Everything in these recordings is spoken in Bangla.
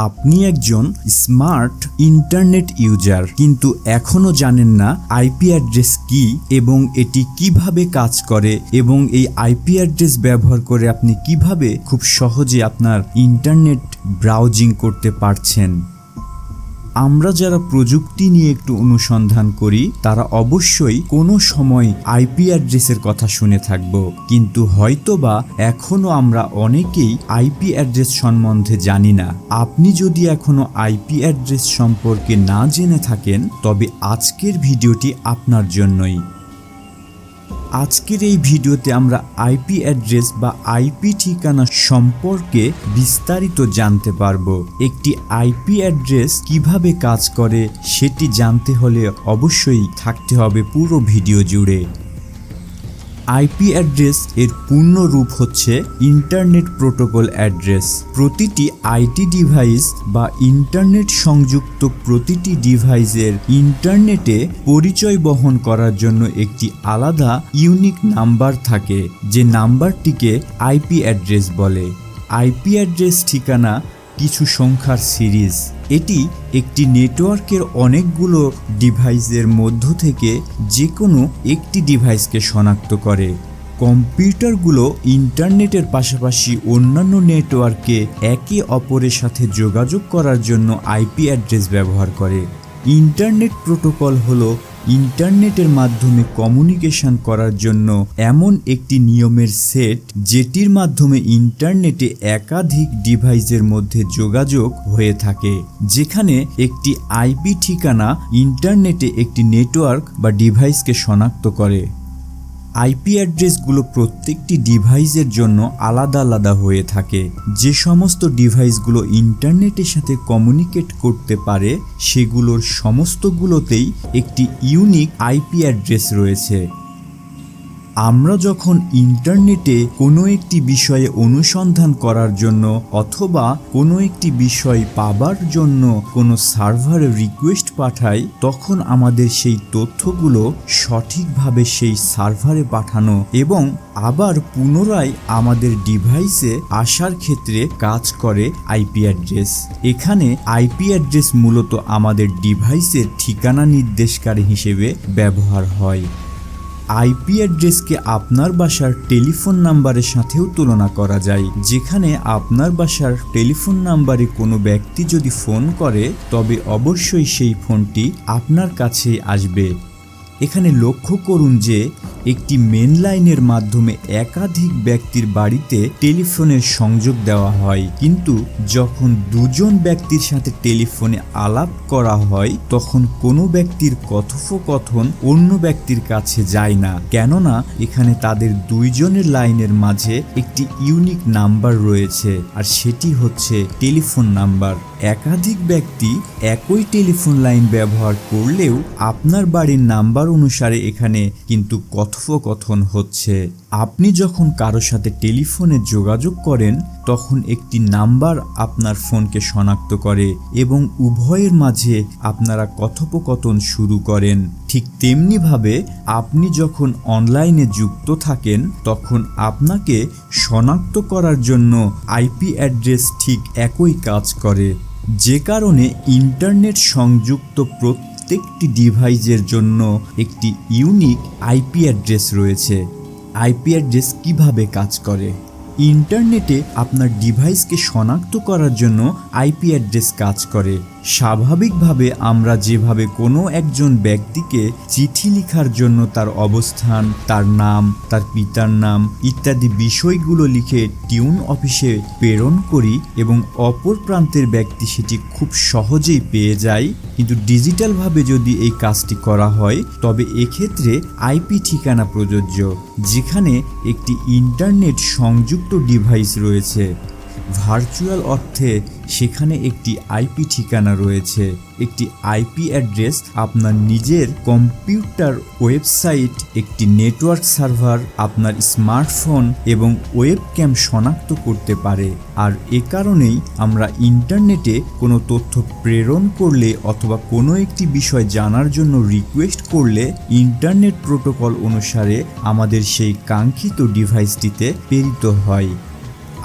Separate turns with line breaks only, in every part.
আপনি একজন স্মার্ট ইন্টারনেট ইউজার কিন্তু এখনো জানেন না আইপি অ্যাড্রেস কি এবং এটি কিভাবে কাজ করে এবং এই আইপি অ্যাড্রেস ব্যবহার করে আপনি কিভাবে খুব সহজে আপনার ইন্টারনেট ব্রাউজিং করতে পারছেন। আমরা যারা প্রযুক্তি নিয়ে একটু অনুসন্ধান করি তারা অবশ্যই কোনো সময় আইপি অ্যাড্রেসের কথা শুনে থাকব, কিন্তু হয়তোবা এখনো আমরা অনেকেই আইপি অ্যাড্রেস সম্বন্ধে জানি না। আপনি যদি এখনো আইপি অ্যাড্রেস সম্পর্কে না জেনে থাকেন তবে আজকের ভিডিওটি আপনার জন্যই। আজকের এই ভিডিওতে আমরা আইপি অ্যাড্রেস বা আইপি ঠিকানা সম্পর্কে বিস্তারিত জানতে পারবো। একটি আইপি অ্যাড্রেস কিভাবে কাজ করে সেটি জানতে হলে অবশ্যই থাকতে হবে পুরো ভিডিও জুড়ে। আইপি অ্যাড্রেস এর পূর্ণ রূপ হচ্ছে ইন্টারনেট প্রোটোকল অ্যাড্রেস। প্রতিটি আইটি ডিভাইস বা ইন্টারনেট সংযুক্ত প্রতিটি ডিভাইসের ইন্টারনেটে পরিচয় বহন করার জন্য একটি আলাদা ইউনিক নাম্বার থাকে, যে নাম্বারটিকে আইপি অ্যাড্রেস বলে। আইপি অ্যাড্রেস ঠিকানা কিছু সংখ্যার সিরিজ। এটি একটি নেটওয়ার্কের অনেকগুলো ডিভাইসের মধ্য থেকে যে কোনো একটি ডিভাইসকে শনাক্ত করে। কম্পিউটারগুলো ইন্টারনেটের পাশাপাশি অন্যান্য নেটওয়ার্কে একে অপরের সাথে যোগাযোগ করার জন্য আইপি অ্যাড্রেস ব্যবহার করে। ইন্টারনেট প্রোটোকল হলো ইন্টারনেটের মাধ্যমে কমিউনিকেশন করার জন্য এমন একটি নিয়মের সেট যেটির মাধ্যমে ইন্টারনেটে একাধিক ডিভাইসের মধ্যে যোগাযোগ হয়ে থাকে, যেখানে একটি আইপি ঠিকানা ইন্টারনেটে একটি নেটওয়ার্ক বা ডিভাইসকে শনাক্ত করে। আইপি অ্যাড্রেসগুলো প্রত্যেকটি ডিভাইসের জন্য আলাদা আলাদা হয়ে থাকে। যে সমস্ত ডিভাইসগুলো ইন্টারনেটের সাথে কমিউনিকেট করতে পারে সেগুলোর সমস্তগুলোতেই একটি ইউনিক আইপি অ্যাড্রেস রয়েছে। আমরা যখন ইন্টারনেটে কোনো একটি বিষয়ে অনুসন্ধান করার জন্য অথবা কোনো একটি বিষয় পাবার জন্য কোনো সার্ভারে রিকোয়েস্ট পাঠাই, তখন আমাদের সেই তথ্যগুলো সঠিকভাবে সেই সার্ভারে পাঠানো এবং আবার পুনরায় আমাদের ডিভাইসে আসার ক্ষেত্রে কাজ করে আইপি অ্যাড্রেস। এখানে আইপি অ্যাড্রেস মূলত আমাদের ডিভাইসের ঠিকানা নির্দেশকারী হিসেবে ব্যবহার হয়। আইপি অ্যাড্রেসকে আপনার বাসার টেলিফোন নাম্বারের সাথেও তুলনা করা যায়, যেখানে আপনার বাসার টেলিফোন নাম্বারে কোনো ব্যক্তি যদি ফোন করে তবে অবশ্যই সেই ফোনটি আপনার কাছেই আসবে। এখানে লক্ষ্য করুন যে একটি মেন লাইনের মাধ্যমে একাধিক ব্যক্তির বাড়িতে টেলিফোনের সংযোগ দেওয়া হয়, কিন্তু যখন দুজন ব্যক্তির সাথে টেলিফোনে আলাপ করা হয় তখন কোনো ব্যক্তির কথোপকথন অন্য ব্যক্তির কাছে যায় না, কেননা এখানে তাদের দুইজনের লাইনের মাঝে একটি ইউনিক নাম্বার রয়েছে, আর সেটি হচ্ছে টেলিফোন নাম্বার। একাধিক ব্যক্তি একই টেলিফোন লাইন ব্যবহার করলেও আপনার বাড়ির নাম্বার অনুসারে এখানে কিন্তু কথোপকথন হচ্ছে। আপনি যখন কারোর সাথে টেলিফোনে যোগাযোগ করেন তখন একটি নাম্বার আপনার ফোনকে শনাক্ত করে এবং উভয়ের মাঝে আপনারা কথোপকথন শুরু করেন। ঠিক তেমনিভাবে আপনি যখন অনলাইনে যুক্ত থাকেন তখন আপনাকে শনাক্ত করার জন্য আইপি অ্যাড্রেস ঠিক একই কাজ করে, যে কারণে ইন্টারনেট সংযুক্ত প্রত্যেকটি ডিভাইসের জন্য একটি ইউনিক আইপি অ্যাড্রেস রয়েছে। আইপি অ্যাড্রেস কিভাবে কাজ করে? ইন্টারনেটে আপনার ডিভাইসকে শনাক্ত করার জন্য আইপি অ্যাড্রেস কাজ করে। স্বাভাবিকভাবে আমরা যেভাবে কোনো একজন ব্যক্তিকে চিঠি লেখার জন্য তার অবস্থান, তার নাম, তার পিতার নাম ইত্যাদি বিষয়গুলো লিখে টিউন অফিসে প্রেরণ করি এবং অপর প্রান্তের ব্যক্তি সেটি খুব সহজেই পেয়ে যায়, কিন্তু ডিজিটালভাবে যদি এই কাজটি করা হয় তবে এক্ষেত্রে আইপি ঠিকানা প্রযোজ্য, যেখানে একটি ইন্টারনেট সংযুক্ত ডিভাইস রয়েছে। ভার্চুয়াল অর্থে সেখানে একটি আইপি ঠিকানা রয়েছে। একটি আইপি অ্যাড্রেস আপনার নিজের কম্পিউটার, ওয়েবসাইট, একটি নেটওয়ার্ক সার্ভার, আপনার স্মার্টফোন এবং ওয়েবক্যাম শনাক্ত করতে পারে। আর এ কারণেই আমরা ইন্টারনেটে কোনো তথ্য প্রেরণ করলে অথবা কোনো একটি বিষয় জানার জন্য রিকোয়েস্ট করলে ইন্টারনেট প্রোটোকল অনুসারে আমাদের সেই কাঙ্ক্ষিত ডিভাইসটিতে প্রেরিত হয়।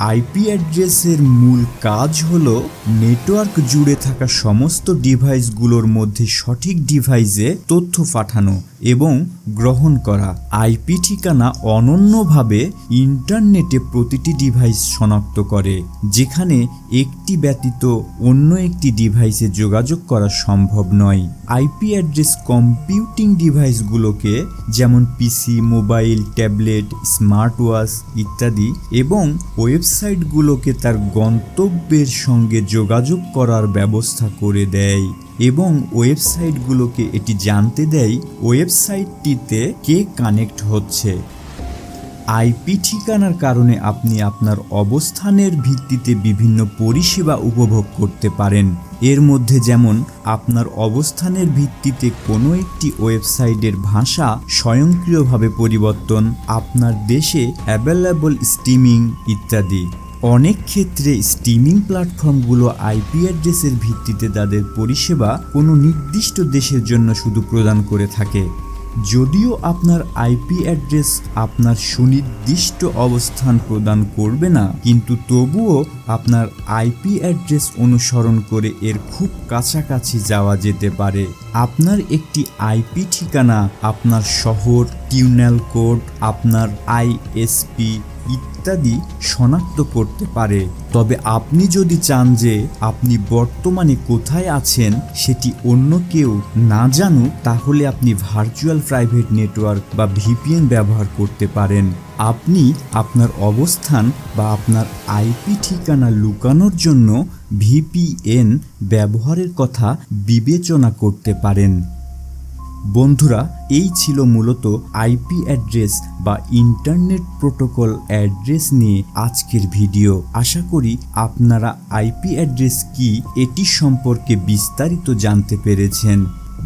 আইপি অ্যাড্রেসের মূল কাজ হলো নেটওয়ার্ক জুড়ে থাকা সমস্ত ডিভাইসগুলোর মধ্যে সঠিক ডিভাইসে তথ্য পাঠানো এবং গ্রহণ করা। আইপি ঠিকানা অনন্যভাবে ইন্টারনেটে প্রতিটি ডিভাইস শনাক্ত করে, যেখানে একটি ব্যতীত অন্য একটি ডিভাইসে যোগাযোগ করা সম্ভব নয়। আইপি অ্যাড্রেস কম্পিউটিং ডিভাইসগুলোকে যেমন পিসি, মোবাইল, ট্যাবলেট, স্মার্ট ওয়াচ ইত্যাদি এবং ওয়েবসাইটগুলোকে তার গন্তব্যের সঙ্গে যোগাযোগ করার ব্যবস্থা করে দেয় এবং ওয়েবসাইটগুলোকে এটি জানতে দেয় ওয়েবসাইটটিতে কে কানেক্ট হচ্ছে। আইপি ঠিকানার কারণে আপনি আপনার অবস্থানের ভিত্তিতে বিভিন্ন পরিষেবা উপভোগ করতে পারেন। এর মধ্যে যেমন আপনার অবস্থানের ভিত্তিতে কোনো একটি ওয়েবসাইটের ভাষা স্বয়ংক্রিয়ভাবে পরিবর্তন, আপনার দেশে অ্যাভেলেবল স্ট্রিমিং ইত্যাদি। অনেক ক্ষেত্রে স্ট্রিমিং প্ল্যাটফর্মগুলো আইপি অ্যাড্রেসের ভিত্তিতে তাদের পরিষেবা কোনো নির্দিষ্ট দেশের জন্য শুধু প্রদান করে থাকে। যদিও আপনার আইপি অ্যাড্রেস আপনার সুনির্দিষ্ট অবস্থান প্রদান করবে না, কিন্তু তবুও আপনার আইপি অ্যাড্রেস অনুসরণ করে এর খুব কাছাকাছি যাওয়া যেতে পারে। আপনার একটি আইপি ঠিকানা আপনার শহর, টিউনাল কোড, আপনার আইএসপি ইত্যাদি শনাক্ত করতে পারে। তবে আপনি যদি চান যে আপনি বর্তমানে কোথায় আছেন সেটি অন্য কেউ না জানুক, তাহলে আপনি ভার্চুয়াল প্রাইভেট নেটওয়ার্ক বা ভিপিএন ব্যবহার করতে পারেন। আপনি আপনার অবস্থান বা আপনার আইপি ঠিকানা লুকানোর জন্য ভিপিএন ব্যবহারের কথা বিবেচনা করতে পারেন। বন্ধুরা, এই ছিল মূলত আইপি অ্যাড্রেস বা ইন্টারনেট প্রোটোকল অ্যাড্রেস নিয়ে আজকের ভিডিও। আশা করি আপনারা আইপি অ্যাড্রেস কি এটি সম্পর্কে বিস্তারিত জানতে পেরেছেন।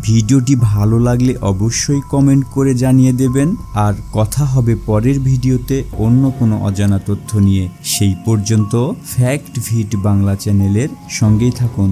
ভিডিওটি ভালো লাগলে অবশ্যই কমেন্ট করে জানিয়ে দেবেন। আর কথা হবে পরের ভিডিওতে অন্য কোনো অজানা তথ্য নিয়ে। সেই পর্যন্ত ফ্যাক্ট ভিট বাংলা চ্যানেলের সঙ্গেই থাকুন।